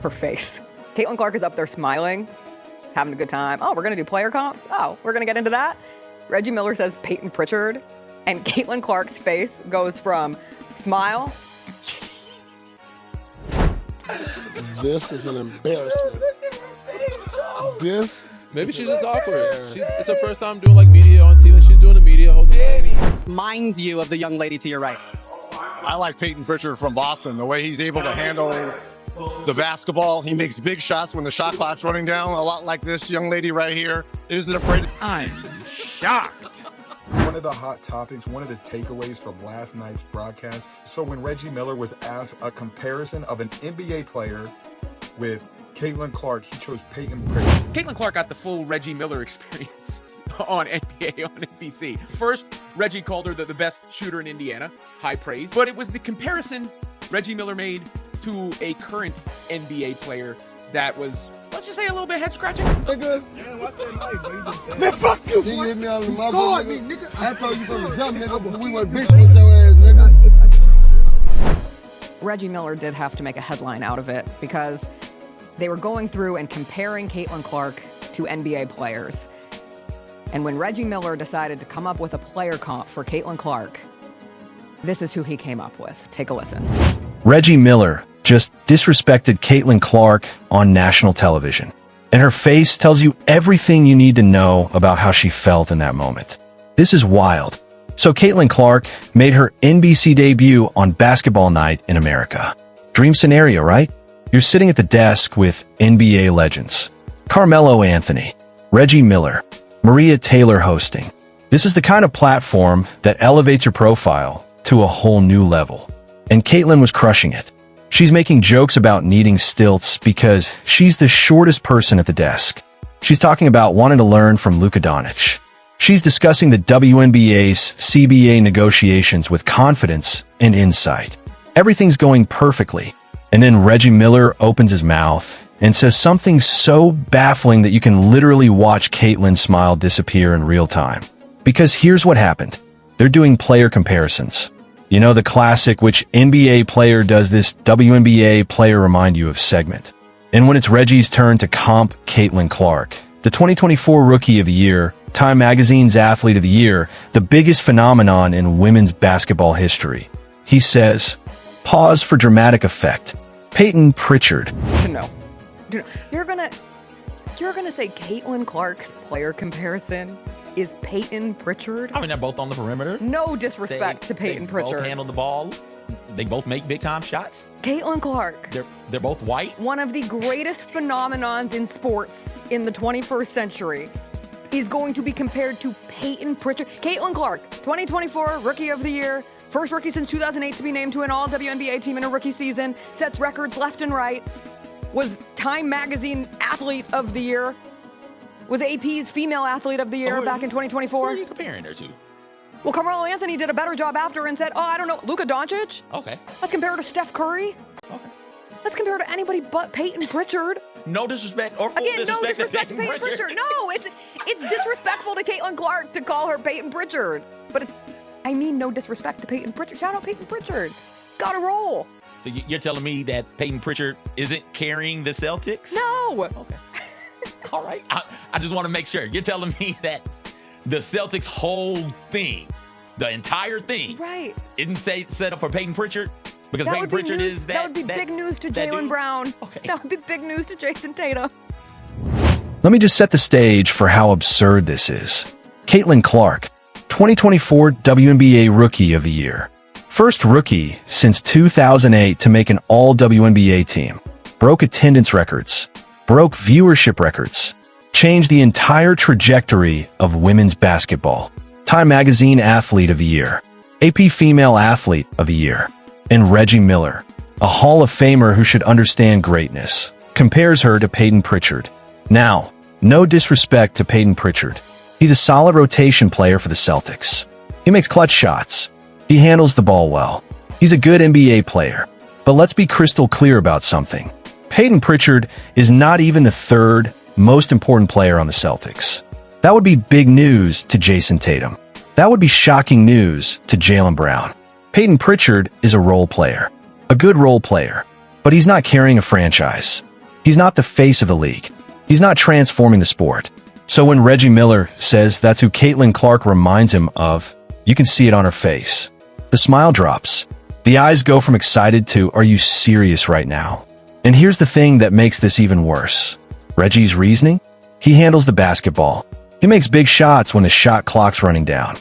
her face. Caitlin Clark is up there smiling, having a good time. Oh, we're going to do player comps? Oh, we're going to get into that? Reggie Miller says Payton Pritchard, and Caitlin Clark's face goes from smile. This is an embarrassment. Maybe she's just awkward. It's her first time doing like media on TV. She's doing the media whole time. Reminds you of the young lady to your right. I like Payton Pritchard from Boston, the way he's able to handle the basketball. He makes big shots when the shot clock's running down, a lot like this young lady right here. Isn't afraid. I'm shocked. One of the hot topics, one of the takeaways from last night's broadcast. So when Reggie Miller was asked a comparison of an NBA player with Caitlin Clark, he chose Payton Pritchard. Caitlin Clark got the full Reggie Miller experience on NBA, on NBC. First, Reggie called her the best shooter in Indiana. High praise. But it was the comparison Reggie Miller made to a current NBA player that was, let's just say, a little bit head-scratching. Nigga. Man, fuck you, boy. You hit me out of my boy, nigga. I told you from the jump, nigga, but we went bitch with your ass, nigga. Reggie Miller did have to make a headline out of it because they were going through and comparing Caitlin Clark to NBA players. And when Reggie Miller decided to come up with a player comp for Caitlin Clark, this is who he came up with. Take a listen. Reggie Miller just disrespected Caitlin Clark on national television. And her face tells you everything you need to know about how she felt in that moment. This is wild. So Caitlin Clark made her NBC debut on Basketball Night in America. Dream scenario, right? You're sitting at the desk with NBA legends. Carmelo Anthony, Reggie Miller, Maria Taylor hosting. This is the kind of platform that elevates your profile to a whole new level. And Caitlin was crushing it. She's making jokes about needing stilts because she's the shortest person at the desk. She's talking about wanting to learn from Luka Doncic. She's discussing the WNBA's CBA negotiations with confidence and insight. Everything's going perfectly. And then Reggie Miller opens his mouth and says something so baffling that you can literally watch Caitlin's smile disappear in real time. Because here's what happened. They're doing player comparisons. You know, the classic which NBA player does this WNBA player remind you of segment. And when it's Reggie's turn to comp Caitlin Clark, the 2024 Rookie of the Year, Time Magazine's Athlete of the Year, the biggest phenomenon in women's basketball history, he says, pause for dramatic effect, Payton Pritchard. You're gonna say Caitlin Clark's player comparison is Payton Pritchard? I mean, they're both on the perimeter. No disrespect to Payton Pritchard. They both handle the ball. They both make big-time shots. Caitlin Clark. They're both white. One of the greatest phenomenons in sports in the 21st century is going to be compared to Payton Pritchard. Caitlin Clark, 2024 Rookie of the Year, first rookie since 2008 to be named to an all-WNBA team in a rookie season, sets records left and right, was Time Magazine Athlete of the Year, was AP's Female Athlete of the Year back in 2024. Who are you comparing her to? Well, Carmelo Anthony did a better job after and said, oh, I don't know, Luka Doncic? Okay. Let's compare her to Steph Curry. Okay. Let's compare her to anybody but Payton Pritchard. No disrespect or full Again, disrespect, no disrespect to Payton Pritchard. No, it's disrespectful to Caitlin Clark to call her Payton Pritchard. But no disrespect to Payton Pritchard. Shout out Payton Pritchard. It's got to roll. So you're telling me that Payton Pritchard isn't carrying the Celtics? No. Okay. All right. I just want to make sure. You're telling me that the Celtics' whole thing, the entire thing, right, isn't set up for Payton Pritchard? Because that Payton Pritchard is that. That would be big news to Jaylen Brown. Okay. That would be big news to Jason Tatum. Let me just set the stage for how absurd this is. Caitlin Clark, 2024 WNBA Rookie of the Year. First rookie since 2008 to make an all-WNBA team. Broke attendance records. Broke viewership records. Changed the entire trajectory of women's basketball. Time Magazine Athlete of the Year. AP Female Athlete of the Year. And Reggie Miller, a Hall of Famer who should understand greatness, compares her to Payton Pritchard. Now, no disrespect to Payton Pritchard. He's a solid rotation player for the Celtics. He makes clutch shots. He handles the ball well. He's a good NBA player. But let's be crystal clear about something. Payton Pritchard is not even the third most important player on the Celtics. That would be big news to Jason Tatum. That would be shocking news to Jaylen Brown. Payton Pritchard is a role player. A good role player. But he's not carrying a franchise. He's not the face of the league. He's not transforming the sport. So when Reggie Miller says that's who Caitlin Clark reminds him of, you can see it on her face. The smile drops. The eyes go from excited to, are you serious right now? And here's the thing that makes this even worse. Reggie's reasoning? He handles the basketball. He makes big shots when the shot clock's running down.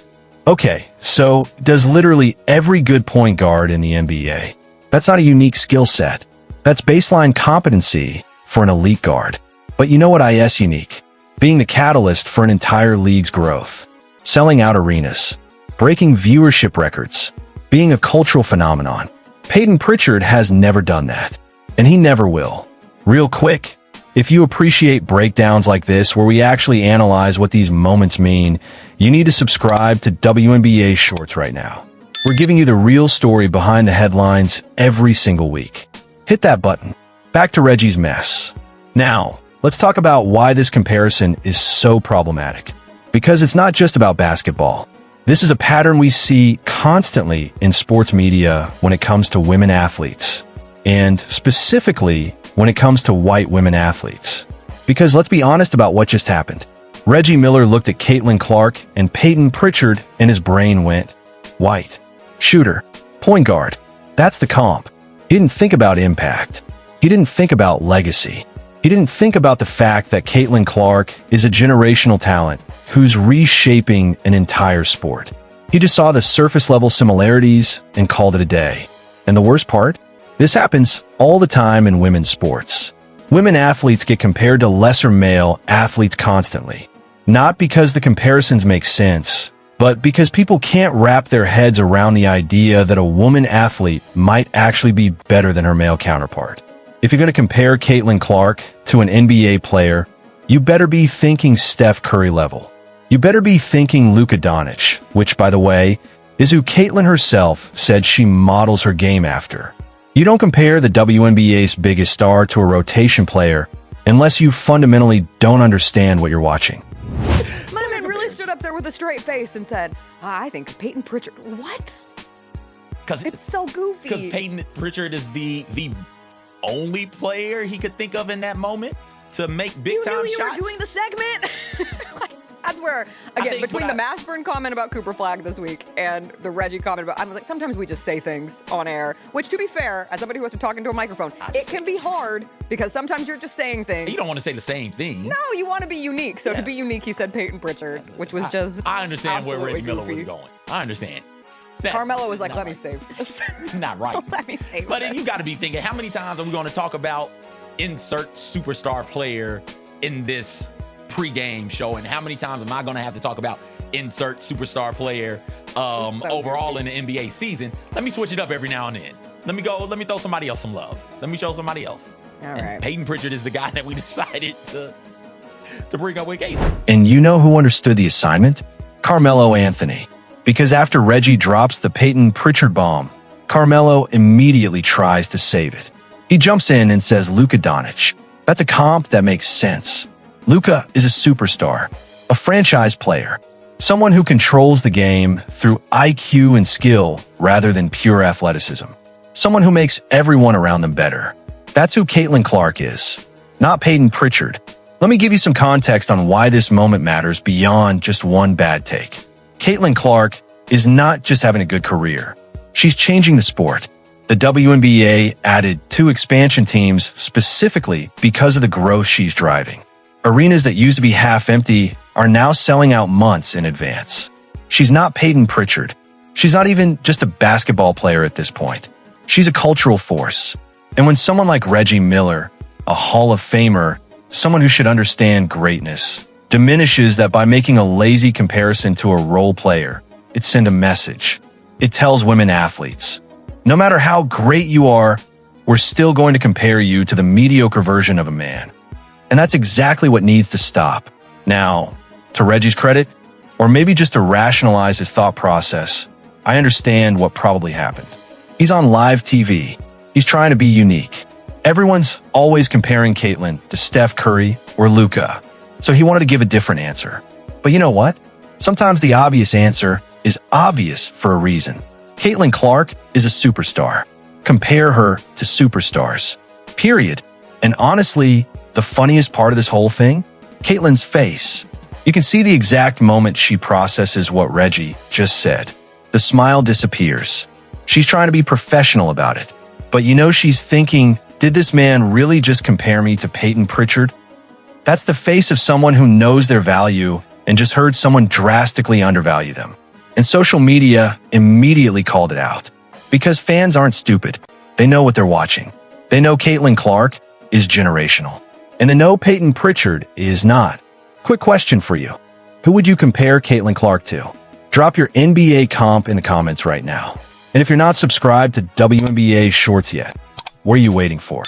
Okay, so does literally every good point guard in the NBA. That's not a unique skill set. That's baseline competency for an elite guard. But you know what is unique? Being the catalyst for an entire league's growth. Selling out arenas. Breaking viewership records. Being a cultural phenomenon. Payton Pritchard has never done that. And he never will. Real quick, if you appreciate breakdowns like this where we actually analyze what these moments mean, you need to subscribe to WNBA Shorts right now. We're giving you the real story behind the headlines every single week. Hit that button. Back to Reggie's mess. Now, let's talk about why this comparison is so problematic. Because it's not just about basketball. This is a pattern we see constantly in sports media when it comes to women athletes. And specifically, when it comes to white women athletes. Because let's be honest about what just happened. Reggie Miller looked at Caitlin Clark and Payton Pritchard and his brain went, white. Shooter. Point guard. That's the comp. He didn't think about impact. He didn't think about legacy. He didn't think about the fact that Caitlin Clark is a generational talent who's reshaping an entire sport. He just saw the surface level similarities and called it a day. And the worst part? This happens all the time in women's sports. Women athletes get compared to lesser male athletes constantly. Not because the comparisons make sense, but because people can't wrap their heads around the idea that a woman athlete might actually be better than her male counterpart. If you're going to compare Caitlin Clark to an NBA player, you better be thinking Steph Curry level. You better be thinking Luka Doncic, which, by the way, is who Caitlin herself said she models her game after. You don't compare the WNBA's biggest star to a rotation player unless you fundamentally don't understand what you're watching. My man really stood up there with a straight face and said, I think Payton Pritchard. What? It's so goofy. Because Payton Pritchard is the only player he could think of in that moment to make big time shots. You knew you were doing the segment? That's where, again, between the Mashburn comment about Cooper Flag this week and the Reggie comment about, I was like, sometimes we just say things on air, which, to be fair, as somebody who has to talk into a microphone, it can be hard because sometimes you're just saying things. You don't want to say the same thing. No, you want to be unique. So to be unique, he said Payton Pritchard, which was just I understand where Reggie Miller goofy. was going. I understand. Carmelo was like, let me save this. Not right. Let me save but this. You got to be thinking, how many times are we going to talk about insert superstar player in this pregame show, and how many times am I going to have to talk about insert superstar player overall in the NBA season? Let me switch it up every now and then. Let me throw somebody else some love. Let me show somebody else. All right. Payton Pritchard is the guy that we decided to bring up with Caitlin. And you know who understood the assignment? Carmelo Anthony. Because after Reggie drops the Payton Pritchard bomb, Carmelo immediately tries to save it. He jumps in and says Luka Doncic. That's a comp that makes sense. Luka is a superstar, a franchise player, someone who controls the game through IQ and skill rather than pure athleticism, someone who makes everyone around them better. That's who Caitlin Clark is, not Payton Pritchard. Let me give you some context on why this moment matters beyond just one bad take. Caitlin Clark is not just having a good career. She's changing the sport. The WNBA added 2 expansion teams specifically because of the growth she's driving. Arenas that used to be half empty are now selling out months in advance. She's not Payton Pritchard. She's not even just a basketball player at this point. She's a cultural force. And when someone like Reggie Miller, a Hall of Famer, someone who should understand greatness, diminishes that by making a lazy comparison to a role player, it sends a message. It tells women athletes, no matter how great you are, we're still going to compare you to the mediocre version of a man. And that's exactly what needs to stop. Now, to Reggie's credit, or maybe just to rationalize his thought process, I understand what probably happened. He's on live TV. He's trying to be unique. Everyone's always comparing Caitlin to Steph Curry or Luka, so he wanted to give a different answer. But you know what? Sometimes the obvious answer is obvious for a reason. Caitlin Clark is a superstar. Compare her to superstars. Period. And honestly, the funniest part of this whole thing? Caitlyn's face. You can see the exact moment she processes what Reggie just said. The smile disappears. She's trying to be professional about it. But you know she's thinking, did this man really just compare me to Payton Pritchard? That's the face of someone who knows their value and just heard someone drastically undervalue them. And social media immediately called it out. Because fans aren't stupid. They know what they're watching. They know Caitlin Clark is generational. And they know Payton Pritchard is not. Quick question for you. Who would you compare Caitlin Clark to? Drop your NBA comp in the comments right now. And if you're not subscribed to WNBA Shorts yet, what are you waiting for?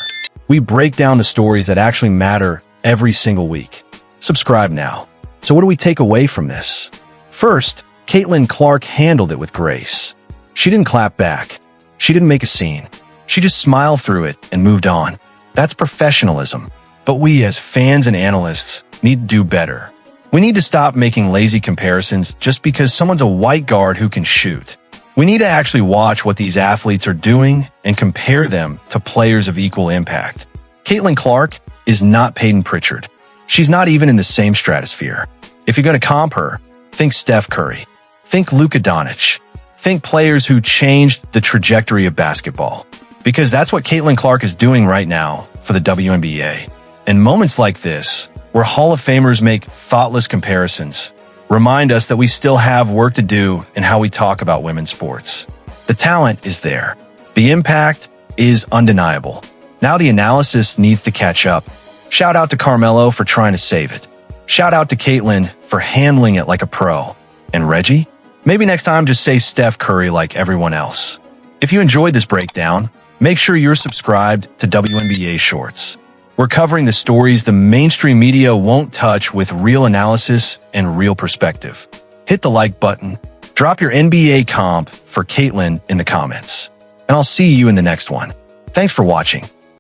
We break down the stories that actually matter every single week. Subscribe now. So what do we take away from this? First, Caitlin Clark handled it with grace. She didn't clap back. She didn't make a scene. She just smiled through it and moved on. That's professionalism. But we as fans and analysts need to do better. We need to stop making lazy comparisons just because someone's a white guard who can shoot. We need to actually watch what these athletes are doing and compare them to players of equal impact. Caitlin Clark is not Payton Pritchard. She's not even in the same stratosphere. If you're going to comp her, think Steph Curry. Think Luka Doncic. Think players who changed the trajectory of basketball. Because that's what Caitlin Clark is doing right now for the WNBA. And moments like this, where Hall of Famers make thoughtless comparisons, remind us that we still have work to do in how we talk about women's sports. The talent is there. The impact is undeniable. Now the analysis needs to catch up. Shout out to Carmelo for trying to save it. Shout out to Caitlin for handling it like a pro. And Reggie? Maybe next time just say Steph Curry like everyone else. If you enjoyed this breakdown, make sure you're subscribed to WNBA Shorts. We're covering the stories the mainstream media won't touch with real analysis and real perspective. Hit the like button, drop your NBA comp for Caitlin in the comments, and I'll see you in the next one. Thanks for watching.